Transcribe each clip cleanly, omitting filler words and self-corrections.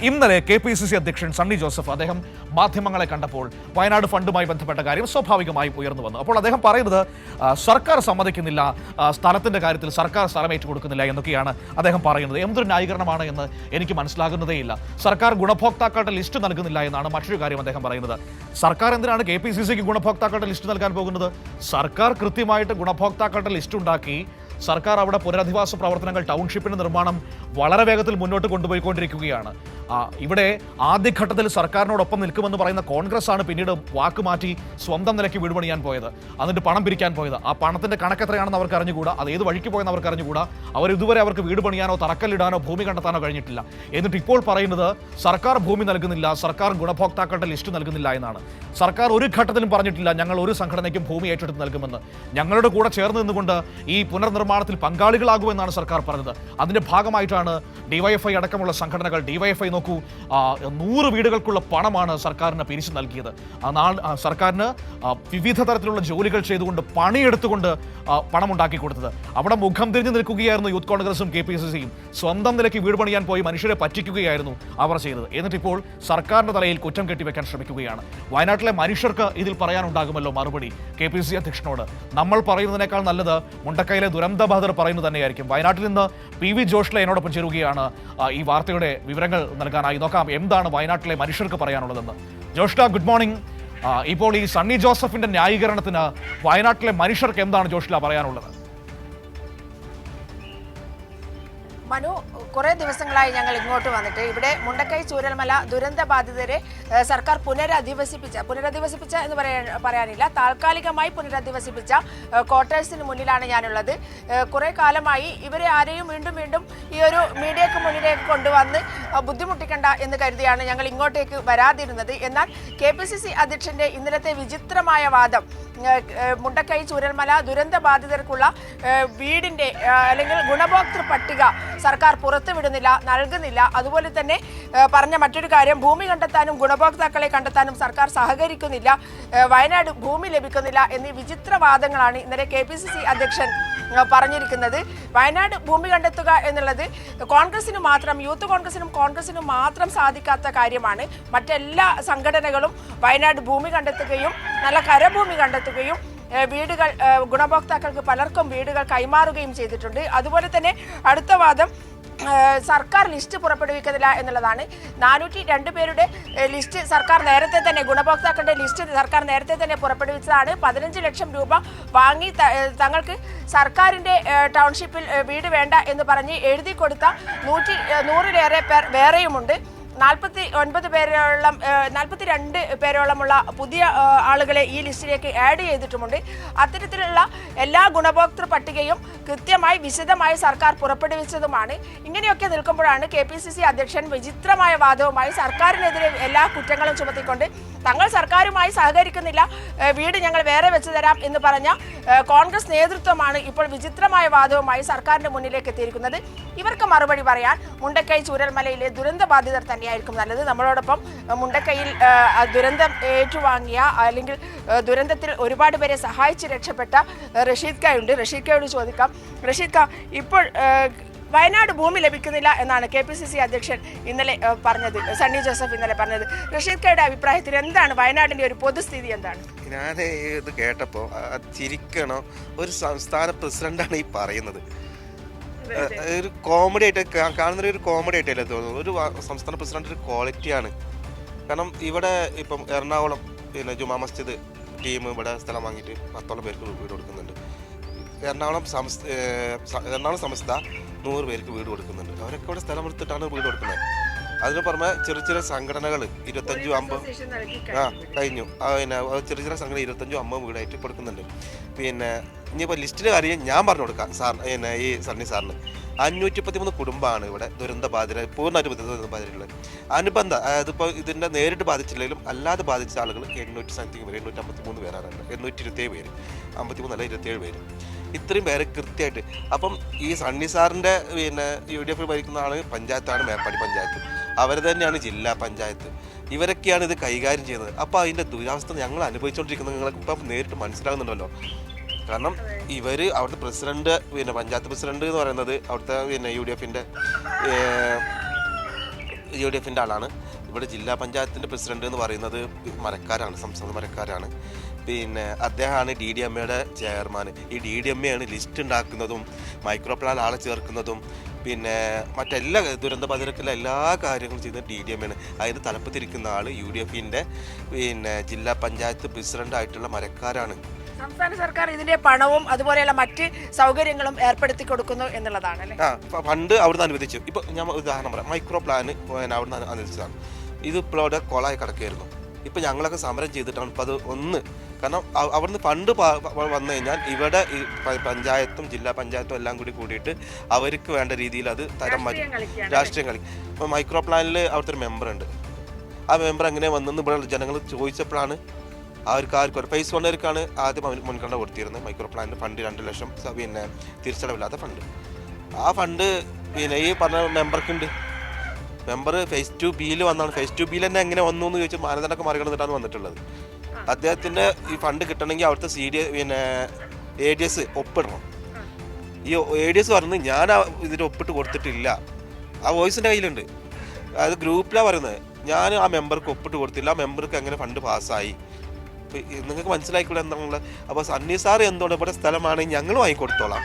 ഇന്നലെ KPCC അധ്യക്ഷൻ സണ്ണി ജോസഫ് അദ്ദേഹം മാധ്യമങ്ങളെ കണ്ടപ്പോൾ വയനാട് ഫണ്ടുമായി ബന്ധപ്പെട്ട കാര്യം സ്വാഭാവികമായും ഉയർന്നു വന്നു. അപ്പോൾ അദ്ദേഹം പറയുന്നത് സർക്കാർ സമ്മതിക്കുന്നില്ല, സ്ഥലത്തിന്റെ കാര്യത്തിൽ സർക്കാർ സ്ഥലം ഏറ്റുകൊടുക്കുന്നില്ല എന്നൊക്കെയാണ് അദ്ദേഹം പറയുന്നത്. എന്തൊരു ന്യായീകരണമാണ് എന്ന് എനിക്ക് മനസ്സിലാകുന്നതേയില്ല. സർക്കാർ ഗുണഭോക്താക്കളുടെ ലിസ്റ്റ് നൽകുന്നില്ല എന്നാണ് മറ്റൊരു കാര്യം അദ്ദേഹം പറയുന്നത്. സർക്കാർ എന്തിനാണ് KPCCക്ക് ഗുണഭോക്താക്കളുടെ ലിസ്റ്റ് നൽകാൻ പോകുന്നത്? സർക്കാർ കൃത്യമായിട്ട് ഗുണഭോക്താക്കളുടെ ലിസ്റ്റ് ഉണ്ടാക്കി സർക്കാർ അവിടെ പുനരധിവാസ പ്രവർത്തനങ്ങൾ, ടൗൺഷിപ്പിന്റെ നിർമ്മാണം വളരെ വേഗത്തിൽ മുന്നോട്ട് കൊണ്ടുപോയിക്കൊണ്ടിരിക്കുകയാണ്. ഇവിടെ ആദ്യഘട്ടത്തിൽ സർക്കാരിനോടൊപ്പം നിൽക്കുമെന്ന് പറയുന്ന കോൺഗ്രസ് ആണ് പിന്നീട് വാക്കുമാറ്റി സ്വന്തം നിലയ്ക്ക് വീട് പണിയാൻ പോയത്, എന്നിട്ട് പണം പിരിക്കാൻ പോയത്. ആ പണത്തിന്റെ കണക്ക് എത്രയാണെന്ന് അവർക്ക് അറിഞ്ഞുകൂടാ, അത് ഏത് വഴിക്ക് പോയെന്ന് അവർക്ക് അറിഞ്ഞുകൂടാ. അവർ ഇതുവരെ അവർക്ക് വീട് പണിയാനോ തറക്കല്ലിടാനോ ഭൂമി കണ്ടെത്താനോ കഴിഞ്ഞിട്ടില്ല. എന്നിട്ട് ഇപ്പോൾ പറയുന്നത് സർക്കാർ ഭൂമി നൽകുന്നില്ല, സർക്കാർ ഗുണഭോക്താക്കളുടെ ലിസ്റ്റ് നൽകുന്നില്ല എന്നാണ്. സർക്കാർ ഒരു ഘട്ടത്തിലും പറഞ്ഞിട്ടില്ല ഞങ്ങൾ ഒരു സംഘടനയ്ക്കും ഭൂമി ഏറ്റെടുത്ത് നൽകുമെന്ന്. ഞങ്ങളുടെ കൂടെ ചേർന്ന് നിന്നുകൊണ്ട് ഈ പുനർനിർമ്മാണത്തിൽ പങ്കാളികളാകുമെന്നാണ് സർക്കാർ പറഞ്ഞത്. അതിന്റെ ഭാഗമായിട്ടാണ് DYFI അടക്കമുള്ള സംഘടനകൾ, DYFI നോക്കൂ, 100 വീടുകൾക്കുള്ള പണമാണ് സർക്കാരിന് പിരിച്ചു നൽകിയത്. സർക്കാരിന് വിവിധ തരത്തിലുള്ള ജോലികൾ ചെയ്തുകൊണ്ട് പണിയെടുത്തുകൊണ്ട് പണം ഉണ്ടാക്കി കൊടുത്തത്. അവിടെ മുഖം തിരിഞ്ഞു നിൽക്കുകയായിരുന്നു യൂത്ത് കോൺഗ്രസും KPCCയും. സ്വന്തം നിലയ്ക്ക് വീട് പണിയാൻ പോയി മനുഷ്യരെ പറ്റിക്കുകയായിരുന്നു അവർ ചെയ്തത്. എന്നിട്ടിപ്പോൾ സർക്കാരിന്റെ തലയിൽ കുറ്റം കെട്ടിവെക്കാൻ ശ്രമിക്കുകയാണ്. വയനാട്ടിലെ മനുഷ്യർക്ക് ഇതിൽ പറയാനുണ്ടാകുമല്ലോ മറുപടി KPCC അധ്യക്ഷനോട്. നമ്മൾ പറയുന്നതിനേക്കാൾ നല്ലത് മുണ്ടക്കയിലെ ദുരന്തബാധിതർ പറയുന്നത് തന്നെയായിരിക്കും. വയനാട്ടിൽ നിന്ന് PV ജോഷ്ല എന്നോടൊപ്പം ചേരുകയാണ് ഈ വാർത്തയുടെ വിവരങ്ങൾ നൽകാനായി. നോക്കാം എന്താണ് വയനാട്ടിലെ മനുഷ്യർക്ക് പറയാനുള്ളതെന്ന്. Joshla, good morning. ഇപ്പോൾ ഈ സണ്ണി ജോസഫിന്റെ ന്യായീകരണത്തിന് വയനാട്ടിലെ മനുഷ്യർക്ക് എന്താണ് ജോഷ്ല പറയാനുള്ളത്? മനു, കുറേ ദിവസങ്ങളായി ഞങ്ങൾ ഇങ്ങോട്ട് വന്നിട്ട് ഇവിടെ മുണ്ടക്കൈ ചൂരൽമല ദുരന്ത ബാധിതരെ സർക്കാർ പുനരധിവസിപ്പിച്ച എന്ന് പറയാനില്ല, താൽക്കാലികമായി പുനരധിവസിപ്പിച്ച ക്വാർട്ടേഴ്സിന് മുന്നിലാണ് ഞാനുള്ളത്. കുറേ കാലമായി ഇവരെ ആരെയും വീണ്ടും വീണ്ടും ഈ ഒരു മീഡിയക്ക് മുന്നിലേക്ക് കൊണ്ടുവന്ന് ബുദ്ധിമുട്ടിക്കണ്ട എന്ന് കരുതിയാണ് ഞങ്ങൾ ഇങ്ങോട്ടേക്ക് വരാതിരുന്നത്. എന്നാൽ KPCC അധ്യക്ഷന്റെ ഇന്നലത്തെ വിചിത്രമായ വാദം, മുണ്ടക്കൈ ചൂരൽമല ദുരന്ത ബാധിതർക്കുള്ള വീടിന്റെ അല്ലെങ്കിൽ ഗുണഭോക്തൃ പട്ടിക സർക്കാർ പുറത്തുവിടുന്നില്ല, നൽകുന്നില്ല. അതുപോലെ തന്നെ പറഞ്ഞ മറ്റൊരു കാര്യം, ഭൂമി കണ്ടെത്താനും ഗുണഭോക്താക്കളെ കണ്ടെത്താനും സർക്കാർ സഹകരിക്കുന്നില്ല, വയനാട് ഭൂമി ലഭിക്കുന്നില്ല എന്നീ വിചിത്രവാദങ്ങളാണ് ഇന്നലെ KPCC അധ്യക്ഷൻ പറഞ്ഞിരിക്കുന്നത്. വയനാട് ഭൂമി കണ്ടെത്തുക എന്നുള്ളത് കോൺഗ്രസിന് മാത്രം, യൂത്ത് കോൺഗ്രസിനും മാത്രം സാധിക്കാത്ത കാര്യമാണ്. മറ്റെല്ലാ സംഘടനകളും വയനാട് ഭൂമി കണ്ടെത്തുകയും നല്ല കരഭൂമി കണ്ടെത്തുകയും വീടുകൾ ഗുണഭോക്താക്കൾക്ക് പലർക്കും വീടുകൾ കൈമാറുകയും ചെയ്തിട്ടുണ്ട്. അതുപോലെ തന്നെ അടുത്ത വാദം സർക്കാർ ലിസ്റ്റ് പുറപ്പെടുവിക്കുന്നില്ല എന്നുള്ളതാണ്. 402 പേരുടെ ലിസ്റ്റ് സർക്കാർ നേരത്തെ തന്നെ, ഗുണഭോക്താക്കളുടെ ലിസ്റ്റ് സർക്കാർ നേരത്തെ തന്നെ പുറപ്പെടുവിച്ചതാണ്. 15 ലക്ഷം രൂപ വാങ്ങി തങ്ങൾക്ക് സർക്കാരിൻ്റെ ടൗൺഷിപ്പിൽ വീട് വേണ്ട എന്ന് പറഞ്ഞ് എഴുതി കൊടുത്ത 100-ലേറെ പേർ വേറെയുമുണ്ട്. 42 പേരോളമുള്ള പുതിയ ആളുകളെ ഈ ലിസ്റ്റിലേക്ക് ആഡ് ചെയ്തിട്ടുമുണ്ട്. അത്തരത്തിലുള്ള എല്ലാ ഗുണഭോക്തൃ പട്ടികയും കൃത്യമായി വിശദമായി സർക്കാർ പുറപ്പെടുവിച്ചതുമാണ്. ഇങ്ങനെയൊക്കെ നിൽക്കുമ്പോഴാണ് KPCC അധ്യക്ഷൻ വിചിത്രമായ വാദവുമായി സർക്കാരിനെതിരെ എല്ലാ കുറ്റങ്ങളും ചുമത്തിക്കൊണ്ട് തങ്ങൾ സർക്കാരുമായി സഹകരിക്കുന്നില്ല, വീട് ഞങ്ങൾ വേറെ വെച്ചു തരാം എന്ന് പറഞ്ഞ കോൺഗ്രസ് നേതൃത്വമാണ് ഇപ്പോൾ വിചിത്രമായ വാദവുമായി സർക്കാരിന്റെ മുന്നിലേക്ക് എത്തിയിരിക്കുന്നത്. ഇവർക്ക് മറുപടി പറയാൻ മുണ്ടക്കൈ ചൂരൽമലയിലെ ദുരന്ത ബാധിതർ തന്നെയായിരിക്കും നല്ലത്. നമ്മളോടൊപ്പം മുണ്ടക്കൈയിൽ ദുരന്തം ഏറ്റുവാങ്ങിയ അല്ലെങ്കിൽ ദുരന്തത്തിൽ ഒരുപാട് പേരെ സഹായിച്ച് രക്ഷപ്പെട്ട റഷീദ് ഖായുണ്ട്. റഷീദ് ഖായോട് ചോദിക്കാം. റഷീദ് ഖാ, ഇപ്പോൾ വയനാട് ഭൂമി ലഭിക്കുന്നില്ല എന്നാണ് KPCC അധ്യക്ഷൻ ഇന്നലെ പറഞ്ഞത്, സണ്ണി ജോസഫ് ഇന്നലെ പറഞ്ഞത്. റഷീദ് ഖായുടെ അഭിപ്രായത്തിൽ എന്താണ് വയനാടിന്റെ ഒരു പൊതുസ്ഥിതി എന്താണ്? ഞാൻ ഇത് കേട്ടപ്പോ ചിരിക്കണോ, ഒരു സംസ്ഥാന പ്രസിഡന്റാണ് ഈ പറയുന്നത്. ഒരു കോമഡി ആയിട്ട് കാണുന്ന ഒരു കോമഡി ആയിട്ടല്ലേ തോന്നുന്നു. ഒരു സംസ്ഥാന പ്രസിഡന്റ് ഒരു ക്വാളിറ്റിയാണ്. കാരണം ഇവിടെ ഇപ്പം എറണാകുളം ജുമാ മസ്ജിദ് ടീം ഇവിടെ സ്ഥലം വാങ്ങിയിട്ട് 10ഓളം പേർക്ക് വീട് കൊടുക്കുന്നുണ്ട്. എറണാകുളം സംസ്ഥ 100 പേർക്ക് വീട് കൊടുക്കുന്നുണ്ട്. അവരൊക്കെ ഇവിടെ സ്ഥലം എടുത്തിട്ടാണ് വീട് കൊടുക്കുന്നത്. അതിന് പുറമെ ചെറിയ സംഘടനകൾ 25-50 കഴിഞ്ഞു. പിന്നെ ചെറിയ സംഘടന 25-50 വീടായിട്ട് കൊടുക്കുന്നുണ്ട്. പിന്നെ ഇനിയിപ്പോൾ ലിസ്റ്റിൻ്റെ കാര്യം ഞാൻ പറഞ്ഞു കൊടുക്കാം ഈ സണ്ണി സാറിന്. 513 കുടുംബമാണ് ഇവിടെ ദുരന്ത ബാധിത, പൂർണ്ണമായിട്ട് ദുരന്ത ബാധിതരുള്ളത്. അനുബന്ധ, അതായത് ഇപ്പോൾ ഇതിൻ്റെ നേരിട്ട് ബാധിച്ചില്ലെങ്കിലും അല്ലാതെ ബാധിച്ച ആളുകൾ 800 പേര്, 853 പേരാണ്, 827 പേര്, 53 അല്ല 27 പേര്. ഇത്രയും പേരെ കൃത്യമായിട്ട്. അപ്പം ഈ സണ്ണി സാറിൻ്റെ പിന്നെ UDF ഭരിക്കുന്ന ആൾ പഞ്ചായത്താണ്, മേപ്പാടി പഞ്ചായത്ത്. അവർ തന്നെയാണ് ജില്ലാ പഞ്ചായത്ത്. ഇവരൊക്കെയാണ് ഇത് കൈകാര്യം ചെയ്യുന്നത്. അപ്പോൾ അതിൻ്റെ ദുരവസ്ഥ ഞങ്ങൾ അനുഭവിച്ചുകൊണ്ടിരിക്കുന്നത് നിങ്ങൾക്ക് ഇപ്പം നേരിട്ട് മനസ്സിലാകുന്നുണ്ടല്ലോ. കാരണം ഇവർ അവിടുത്തെ പ്രസിഡന്റ്, പിന്നെ പഞ്ചായത്ത് പ്രസിഡന്റ് എന്ന് പറയുന്നത് അവിടുത്തെ പിന്നെ UDFൻ്റെ UDF-ൻ്റെ ആളാണ്. ഇവിടെ ജില്ലാ പഞ്ചായത്തിൻ്റെ പ്രസിഡന്റ് എന്ന് പറയുന്നത് മരക്കാരാണ്, സംസ്ഥാന മരക്കാരാണ്. പിന്നെ അദ്ദേഹമാണ് DDMA-യുടെ ചെയർമാൻ. ഈ DDMA-ആണ് ലിസ്റ്റ് ഉണ്ടാക്കുന്നതും മൈക്രോ പ്ലാൻ ആളെ ചേർക്കുന്നതും പിന്നെ മറ്റെല്ലാ ദുരന്തബാധിതർക്കുള്ള എല്ലാ കാര്യങ്ങളും ചെയ്യുന്നത് DDMA-ആണ്. അതിന് തലപ്പത്തിരിക്കുന്ന ആൾ UDF-ൻ്റെ പിന്നെ ജില്ലാ പഞ്ചായത്ത് പ്രസിഡന്റ് ആയിട്ടുള്ള മരക്കാരാണ്. സംസ്ഥാന സർക്കാർ ഇതിന്റെ പണവും അതുപോലെയുള്ള മറ്റ് സൗകര്യങ്ങളും ഏർപ്പെടുത്തി കൊടുക്കുന്നു എന്നുള്ളതാണ് അല്ലേ? ഫണ്ട് അവിടുന്ന് അനുവദിച്ചു. ഇപ്പൊ ഞാൻ ഉദാഹരണം പറയാം, മൈക്രോ പ്ലാൻ അവിടുന്ന് അനുവദിച്ചതാണ്. ഇത് ഇപ്പോൾ അവിടെ കൊളായി കിടക്കുകയായിരുന്നു. ഇപ്പൊ ഞങ്ങളൊക്കെ സമരം ചെയ്തിട്ടാണ് ഇപ്പൊ അത് ഒന്ന്, കാരണം അവിടുന്ന് ഫണ്ട് വന്നു കഴിഞ്ഞാൽ ഇവിടെ ഈ പഞ്ചായത്തും ജില്ലാ പഞ്ചായത്തും എല്ലാം കൂടിയിട്ട് അവർക്ക് വേണ്ട രീതിയിൽ അത് തരം മാറ്റി രാഷ്ട്രീയം കളി. ഇപ്പൊ മൈക്രോ പ്ലാനിൽ അവിടുത്തെ ഒരു മെമ്പർ ഉണ്ട്. ആ മെമ്പർ എങ്ങനെ വന്നെന്ന് ഇവിടെ ജനങ്ങൾ ചോദിച്ചപ്പോഴാണ് ആർക്കും ഫേസ് 1 ആദ്യം മുൻഗണന കൊടുത്തിരുന്നത്. മൈക്രോ പ്ലാനിൻ്റെ ഫണ്ട് 2 ലക്ഷം പിന്നെ തിരിച്ചടവില്ലാത്ത ഫണ്ട്. ആ ഫണ്ട് പിന്നെ ഈ പറഞ്ഞ മെമ്പർക്കുണ്ട്. മെമ്പർ ഫേസ് 2B വന്നാണ്. ഫേസ് 2B തന്നെ എങ്ങനെ വന്നു എന്ന് ചോദിച്ചാൽ മാനദണ്ഡമൊക്കെ മറികടന്നിട്ടാണ് വന്നിട്ടുള്ളത്. അദ്ദേഹത്തിൻ്റെ ഈ ഫണ്ട് കിട്ടണമെങ്കിൽ അവിടുത്തെ പിന്നെ ADS ഒപ്പിടണം. ഈ ADS പറഞ്ഞ് ഞാൻ ഇതിൽ ഒപ്പിട്ട് കൊടുത്തിട്ടില്ല. ആ വോയിസിൻ്റെ കയ്യിലുണ്ട്. അതായത് ഗ്രൂപ്പിലാണ് പറയുന്നത്, ഞാൻ ആ മെമ്പർക്ക് ഒപ്പിട്ട് കൊടുത്തില്ല, ആ മെമ്പർക്ക് എങ്ങനെ ഫണ്ട് പാസ്സായി. നിങ്ങൾക്ക് മനസ്സിലായിക്കൂടെ എന്താണുള്ളത്. അപ്പോൾ സണ്ണി സാർ എന്തുകൊണ്ട് ഇവിടെ സ്ഥലമാണെങ്കിൽ ഞങ്ങൾ വാങ്ങിക്കൊടുത്തോളാം.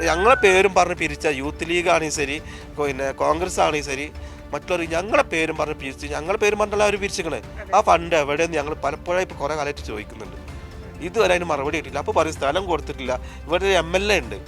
ഞങ്ങളെ പേരും പറഞ്ഞ് പിരിച്ച യൂത്ത് ലീഗ് ആണെങ്കിൽ ശരി, പിന്നെ കോൺഗ്രസ് ആണെങ്കിൽ ശരി, മറ്റുള്ളവർ ഞങ്ങളെ പേരും പറഞ്ഞ് പിരിച്ച്, ഞങ്ങളെ പേരും പറഞ്ഞല്ല അവർ പിരിച്ചിക്കണേ. ആ ഫണ്ട് എവിടെയെന്ന് ഞങ്ങൾ പലപ്പോഴായി ഇപ്പോൾ കുറേ കാലമായിട്ട് ചോദിക്കുന്നുണ്ട്. ഇതുവരെ അതിന് മറുപടി കിട്ടില്ല. അപ്പോൾ പറയും സ്ഥലം കൊടുത്തിട്ടില്ല. ഇവിടെ ഒരു MLA ഉണ്ട്,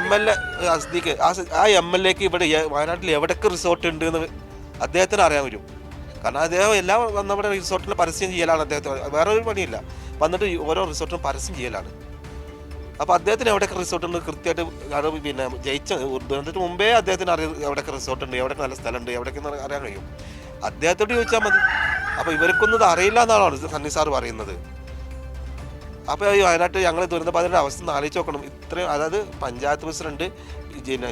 MLA അസ്ദീഖ്. ആ MLAക്ക് ഇവിടെ വയനാട്ടിൽ എവിടെയൊക്കെ റിസോർട്ട് ഉണ്ട് എന്ന് അദ്ദേഹത്തിന് അറിയാൻ വരും. കാരണം അദ്ദേഹം എല്ലാം നമ്മുടെ റിസോർട്ടിൽ പരസ്യം ചെയ്യലാണ് അദ്ദേഹത്തിന്. വേറെ ഒരു പണിയില്ല, വന്നിട്ട് ഓരോ റിസോർട്ടിലും പരസ്യം ചെയ്യലാണ്. അപ്പോൾ അദ്ദേഹത്തിന് എവിടെയൊക്കെ റിസോർട്ട് ഉണ്ട് കൃത്യമായിട്ട് പിന്നെ ദുരന്തത്തിന് മുമ്പേ അദ്ദേഹത്തിന് അറിയാം എവിടെയൊക്കെ റിസോർട്ട് ഉണ്ട്, എവിടെയൊക്കെ നല്ല സ്ഥലമുണ്ട്, എവിടെയൊക്കെ അറിയാൻ കഴിയും. അദ്ദേഹത്തോട് ചോദിച്ചാൽ മതി. അപ്പോൾ ഇവർക്കൊന്നും ഇത് അറിയില്ല എന്നാണ് സണ്ണി സാർ പറയുന്നത്. അപ്പോൾ ഈ വയനാട്ടിൽ ഞങ്ങൾ ദുരന്തബാധിതരുടെ അവസ്ഥ ആലോചിച്ച് നോക്കണം. ഇത്രയും, അതായത് പഞ്ചായത്ത് പ്രസിഡന്റ്,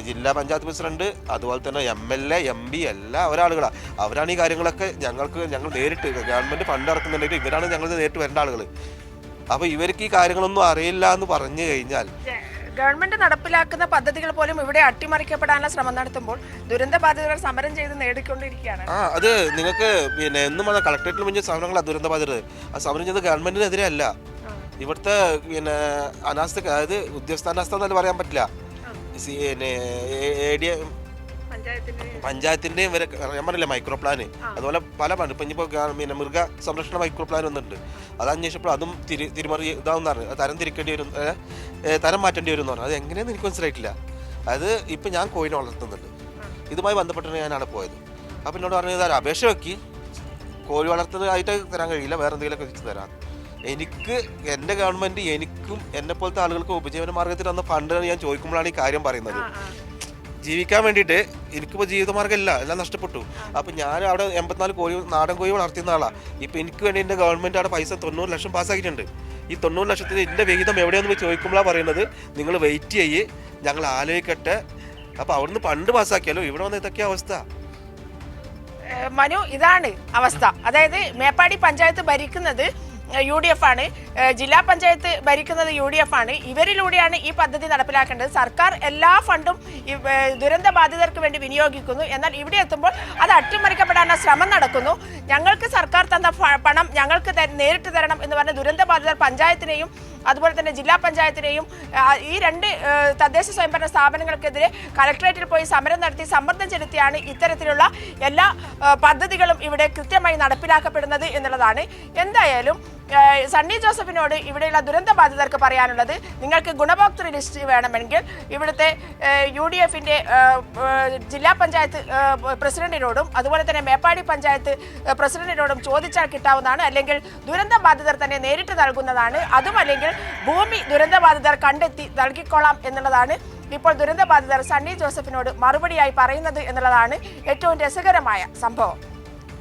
ജില്ലാ പഞ്ചായത്ത് പ്രസിഡന്റ്, അതുപോലെ തന്നെ MLA MP എല്ലാ ഒരാളുകളാണ്. അവരാണ് ഈ കാര്യങ്ങളൊക്കെ ഞങ്ങൾ നേരിട്ട് ഗവൺമെൻറ് ഫണ്ട് ഇറക്കുന്നുണ്ടെങ്കിൽ ഇവരാണ് ഞങ്ങൾ നേരിട്ട് വരേണ്ട ആളുകൾ. അപ്പോൾ ഇവർക്ക് ഈ കാര്യങ്ങളൊന്നും അറിയില്ല എന്ന് പറഞ്ഞു കഴിഞ്ഞാൽ, ഗവൺമെന്റ് നടപ്പിലാക്കുന്ന പദ്ധതികൾ പോലും ഇവിടെ അട്ടിമറിക്കപ്പെടാനുള്ള ശ്രമം നടത്തുമ്പോൾ ദുരന്തബാധിതർ സമരം ചെയ്ത് നേടിക്കൊണ്ടിരിക്കുകയാണ്. അത് നിങ്ങൾക്ക് പിന്നെ എന്നും വന്ന കളക്ടറേറ്റിൽ മുന്നിൽ സമരങ്ങളാണ് ദുരന്തബാധിതർ. ആ സമരം ചെയ്ത് ഗവൺമെന്റിനെതിരെ അല്ല, ഇവിടുത്തെ പിന്നെ അനാസ്ഥ, അതായത് ഉദ്യോഗസ്ഥ അനാസ്ഥ എന്നല്ല പറയാൻ പറ്റില്ല. പഞ്ചായത്തിന്റെയും വരെ ഞാൻ പറഞ്ഞില്ല മൈക്രോ പ്ലാന്, അതുപോലെ പല പ്ലാൻ. ഇപ്പം ഇനിയിപ്പോൾ പിന്നെ മൃഗ സംരക്ഷണ മൈക്രോ പ്ലാൻ വന്നിട്ടുണ്ട്. അത് അന്വേഷിച്ചപ്പോൾ അതും തിരിമറി ഇതാവും പറഞ്ഞു, തരം തിരിക്കേണ്ടി വരും, തരം മാറ്റേണ്ടി വരും എന്ന് പറഞ്ഞു. അത് എങ്ങനെയെന്ന് എനിക്ക് മനസ്സിലായിട്ടില്ല. അതായത് ഇപ്പം ഞാൻ കോഴിനെ വളർത്തുന്നുണ്ട്, ഇതുമായി ബന്ധപ്പെട്ടാണ് ഞാൻ അവിടെ പോയത്. അപ്പം എന്നോട് പറഞ്ഞത് അപേക്ഷ വെക്കി, കോഴി വളർത്തുന്നതായിട്ട് തരാൻ കഴിയില്ല, വേറെ എന്തെങ്കിലുമൊക്കെ വെച്ച് തരാം. എനിക്ക് എൻ്റെ ഗവൺമെൻറ് എനിക്കും എന്നെ പോലത്തെ ആളുകൾക്ക് ഉപജീവന മാർഗത്തിൽ തന്ന ഫണ്ട് ഞാൻ ചോദിക്കുമ്പോഴാണ് ഈ കാര്യം പറയുന്നത്. ജീവിക്കാൻ വേണ്ടിയിട്ട് എനിക്കിപ്പോൾ ജീവിതമാർഗ്ഗം ഇല്ല, എല്ലാം നഷ്ടപ്പെട്ടു. അപ്പം ഞാൻ അവിടെ 84 കോഴി നാടൻ കോഴി വളർത്തുന്ന ആളാണ്. ഇപ്പം എനിക്ക് വേണ്ടി എൻ്റെ ഗവൺമെൻറ് അവിടെ പൈസ 90 ലക്ഷം പാസ്സാക്കിയിട്ടുണ്ട്. ഈ 90 ലക്ഷത്തിന് എൻ്റെ വിഹിതം എവിടെയാണെന്ന് ചോദിക്കുമ്പോഴാണ് പറയുന്നത് നിങ്ങൾ വെയിറ്റ് ചെയ്യ്, ഞങ്ങൾ ആലോചിക്കട്ടെ. അപ്പോൾ അവിടുന്ന് ഫണ്ട് പാസ്സാക്കിയാലോ, ഇവിടെ വന്ന ഇതൊക്കെ അവസ്ഥ. മനു, ഇതാണ് അവസ്ഥ. അതായത് മേപ്പാടി പഞ്ചായത്ത് ഭരിക്കുന്നത് UDF ആണ്, ജില്ലാ പഞ്ചായത്ത് ഭരിക്കുന്നത് UDF ആണ്. ഇവരിലൂടെയാണ് ഈ പദ്ധതി നടപ്പിലാക്കേണ്ടത്. സർക്കാർ എല്ലാ ഫണ്ടും ദുരന്ത ബാധിതർക്ക് വേണ്ടി വിനിയോഗിക്കുന്നു. എന്നാൽ ഇവിടെ എത്തുമ്പോൾ അത് അട്ടിമറിക്കപ്പെടാനുള്ള ശ്രമം നടക്കുന്നു. ഞങ്ങൾക്ക് സർക്കാർ തന്ന പണം ഞങ്ങൾക്ക് നേരിട്ട് തരണം എന്ന് പറഞ്ഞ ദുരന്ത ബാധിതർ പഞ്ചായത്തിനെയും അതുപോലെ തന്നെ ജില്ലാ പഞ്ചായത്തിനെയും ഈ 2 തദ്ദേശ സ്വയംഭരണ സ്ഥാപനങ്ങൾക്കെതിരെ കളക്ടറേറ്റിൽ പോയി സമരം നടത്തി സമ്മർദ്ദം ചെലുത്തിയാണ് ഇത്തരത്തിലുള്ള എല്ലാ പദ്ധതികളും ഇവിടെ കൃത്യമായി നടപ്പിലാക്കപ്പെടുന്നത് എന്നുള്ളതാണ്. എന്തായാലും സണ്ണി ജോസഫിനോട് ഇവിടെയുള്ള ദുരന്ത ബാധിതർക്ക് പറയാനുള്ളത്, നിങ്ങൾക്ക് ഗുണഭോക്തൃ ലിസ്റ്റ് വേണമെങ്കിൽ ഇവിടുത്തെ UDF-ന്റെ ജില്ലാ പഞ്ചായത്ത് പ്രസിഡന്റിനോടും അതുപോലെ തന്നെ മേപ്പാടി പഞ്ചായത്ത് പ്രസിഡന്റിനോടും ചോദിച്ചാൽ കിട്ടാവുന്നതാണ്. അല്ലെങ്കിൽ ദുരന്ത ബാധിതർ തന്നെ നേരിട്ട് നൽകുന്നതാണ്. അതുമല്ലെങ്കിൽ ഭൂമി ദുരന്ത ബാധിതർ കണ്ടെത്തി നൽകിക്കൊള്ളാം എന്നുള്ളതാണ് ഇപ്പോൾ ദുരന്ത ബാധിതർ സണ്ണി ജോസഫിനോട് മറുപടിയായി പറയുന്നത് എന്നുള്ളതാണ് ഏറ്റവും രസകരമായ സംഭവം.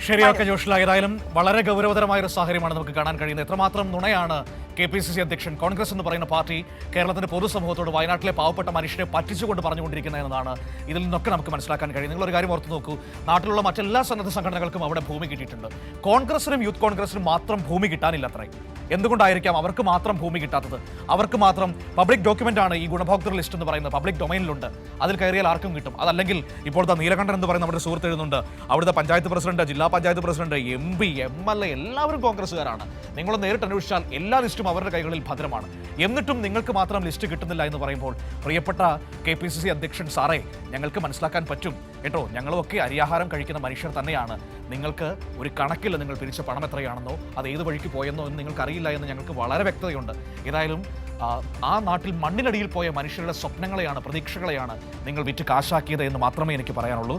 ശരിയൊക്കെ ജോഷില, ഏതായാലും വളരെ ഗൗരവതരമായ ഒരു സാഹചര്യമാണ് നമുക്ക് കാണാൻ കഴിയുന്നത്. എത്രമാത്രം നുണയാണ് KPCC അധ്യക്ഷൻ കോൺഗ്രസ് എന്ന് പറയുന്ന പാർട്ടി കേരളത്തിന്റെ പൊതുസമൂഹത്തോട് വയനാട്ടിലെ പാവപ്പെട്ട മനുഷ്യരെ പറ്റിച്ചുകൊണ്ട് പറഞ്ഞുകൊണ്ടിരിക്കുന്നത് എന്നതാണ് ഇതിൽ നിന്നൊക്കെ നമുക്ക് മനസ്സിലാക്കാൻ കഴിയും. നിങ്ങളൊരു കാര്യം ഓർത്ത് നോക്കൂ, നാട്ടിലുള്ള മറ്റെല്ലാ സന്നദ്ധ സംഘടനകൾക്കും അവിടെ ഭൂമി കിട്ടിയിട്ടുണ്ട്. കോൺഗ്രസിനും യൂത്ത് കോൺഗ്രസിനും മാത്രം ഭൂമി കിട്ടാനില്ല അത്രേ. എന്തുകൊണ്ടായിരിക്കാം അവർക്ക് മാത്രം ഭൂമി കിട്ടാത്തത്? അവർക്ക് മാത്രം പബ്ലിക് ഡോക്യുമെന്റ് ആണ് ഈ ഗുണഭോക്തൃ ലിസ്റ്റ് എന്ന് പറയുന്നത്, പബ്ലിക് ഡൊമൈനിലുണ്ട്. അതിൽ കയറിയാൽ ആർക്കും കിട്ടും. അതല്ലെങ്കിൽ ഇപ്പോഴത്തെ നീലകണ്ഠൻ എന്ന് പറയുന്ന നമ്മുടെ സുഹൃത്ത് എഴുതുന്നുണ്ട്, അവിടുത്തെ പഞ്ചായത്ത് പ്രസിഡന്റ്, ജില്ലാ പഞ്ചായത്ത് പ്രസിഡന്റ്, MP, MLA എല്ലാവരും കോൺഗ്രസ്സുകാരാണ്. നിങ്ങൾ നേരിട്ട് അന്വേഷിച്ചാൽ എല്ലാ ലിസ്റ്റും അവരുടെ കൈകളിൽ ഭദ്രമാണ്. എന്നിട്ടും നിങ്ങൾക്ക് മാത്രം ലിസ്റ്റ് കിട്ടുന്നില്ല എന്ന് പറയുമ്പോൾ പ്രിയപ്പെട്ട KPCC അധ്യക്ഷൻ സാറേ, ഞങ്ങൾക്ക് മനസ്സിലാക്കാൻ പറ്റും കേട്ടോ, ഞങ്ങളുമൊക്കെ അരിയാഹാരം കഴിക്കുന്ന മനുഷ്യർ തന്നെയാണ്. നിങ്ങൾക്ക് ഒരു കണക്കില്ല നിങ്ങൾ പിരിച്ച പണം എത്രയാണെന്നോ അത് ഏത് വഴിക്ക് പോയെന്നോ എന്ന് നിങ്ങൾക്ക് അറിയില്ല എന്ന് ഞങ്ങൾക്ക് വളരെ വ്യക്തതയുണ്ട്. ഏതായാലും ആ നാട്ടിൽ മണ്ണിനടിയിൽ പോയ മനുഷ്യരുടെ സ്വപ്നങ്ങളെയാണ്, പ്രതീക്ഷകളെയാണ് നിങ്ങൾ വിറ്റ് കാശാക്കിയത് എന്ന് മാത്രമേ എനിക്ക് പറയാനുള്ളൂ.